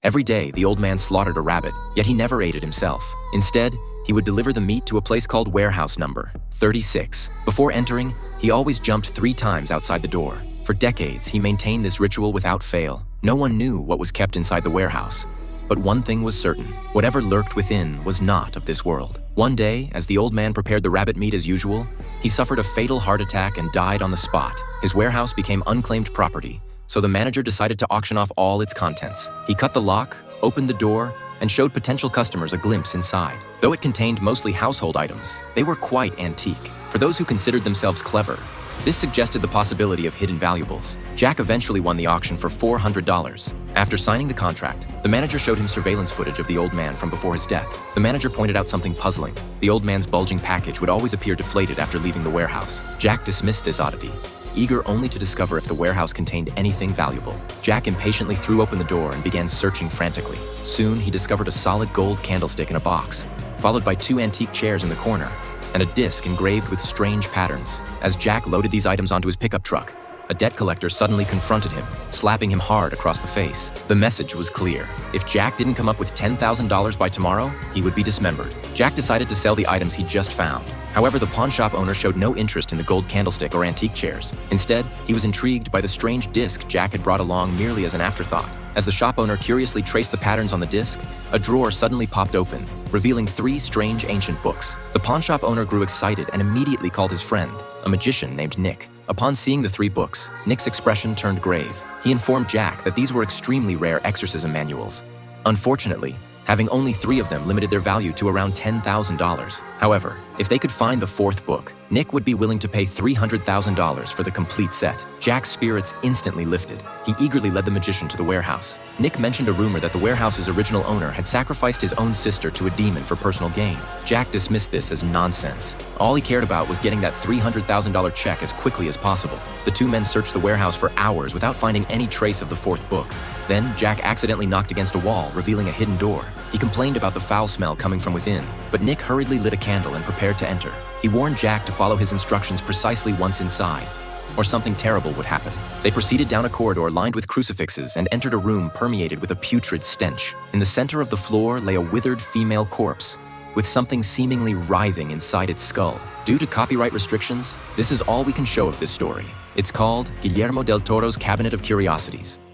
Every day, the old man slaughtered a rabbit, yet he never ate it himself. Instead, he would deliver the meat to a place called Warehouse Number 36. Before entering, he always jumped 3 times outside the door. For decades, he maintained this ritual without fail. No one knew what was kept inside the warehouse. But one thing was certain: whatever lurked within was not of this world. One day, as the old man prepared the rabbit meat as usual, he suffered a fatal heart attack and died on the spot. His warehouse became unclaimed property, so the manager decided to auction off all its contents. He cut the lock, opened the door, and showed potential customers a glimpse inside. Though it contained mostly household items, they were quite antique. For those who considered themselves clever, this suggested the possibility of hidden valuables. Jack eventually won the auction for $400. After signing the contract, the manager showed him surveillance footage of the old man from before his death. The manager pointed out something puzzling. The old man's bulging package would always appear deflated after leaving the warehouse. Jack dismissed this oddity, eager only to discover if the warehouse contained anything valuable. Jack impatiently threw open the door and began searching frantically. Soon, he discovered a solid gold candlestick in a box, followed by 2 antique chairs in the corner, and a disc engraved with strange patterns. As Jack loaded these items onto his pickup truck, a debt collector suddenly confronted him, slapping him hard across the face. The message was clear: if Jack didn't come up with $10,000 by tomorrow, he would be dismembered. Jack decided to sell the items he just found. However, the pawn shop owner showed no interest in the gold candlestick or antique chairs. Instead, he was intrigued by the strange disc Jack had brought along merely as an afterthought. As the shop owner curiously traced the patterns on the disc, a drawer suddenly popped open, revealing 3 strange ancient books. The pawn shop owner grew excited and immediately called his friend, a magician named Nick. Upon seeing the 3 books, Nick's expression turned grave. He informed Jack that these were extremely rare exorcism manuals. Unfortunately, having only 3 of them limited their value to around $10,000. However, if they could find the 4th book, Nick would be willing to pay $300,000 for the complete set. Jack's spirits instantly lifted. He eagerly led the magician to the warehouse. Nick mentioned a rumor that the warehouse's original owner had sacrificed his own sister to a demon for personal gain. Jack dismissed this as nonsense. All he cared about was getting that $300,000 check as quickly as possible. The 2 men searched the warehouse for hours without finding any trace of the 4th book. Then, Jack accidentally knocked against a wall, revealing a hidden door. He complained about the foul smell coming from within, but Nick hurriedly lit a candle and prepared to enter. He warned Jack to follow his instructions precisely once inside, or something terrible would happen. They proceeded down a corridor lined with crucifixes and entered a room permeated with a putrid stench. In the center of the floor lay a withered female corpse, with something seemingly writhing inside its skull. Due to copyright restrictions, this is all we can show of this story. It's called Guillermo del Toro's Cabinet of Curiosities.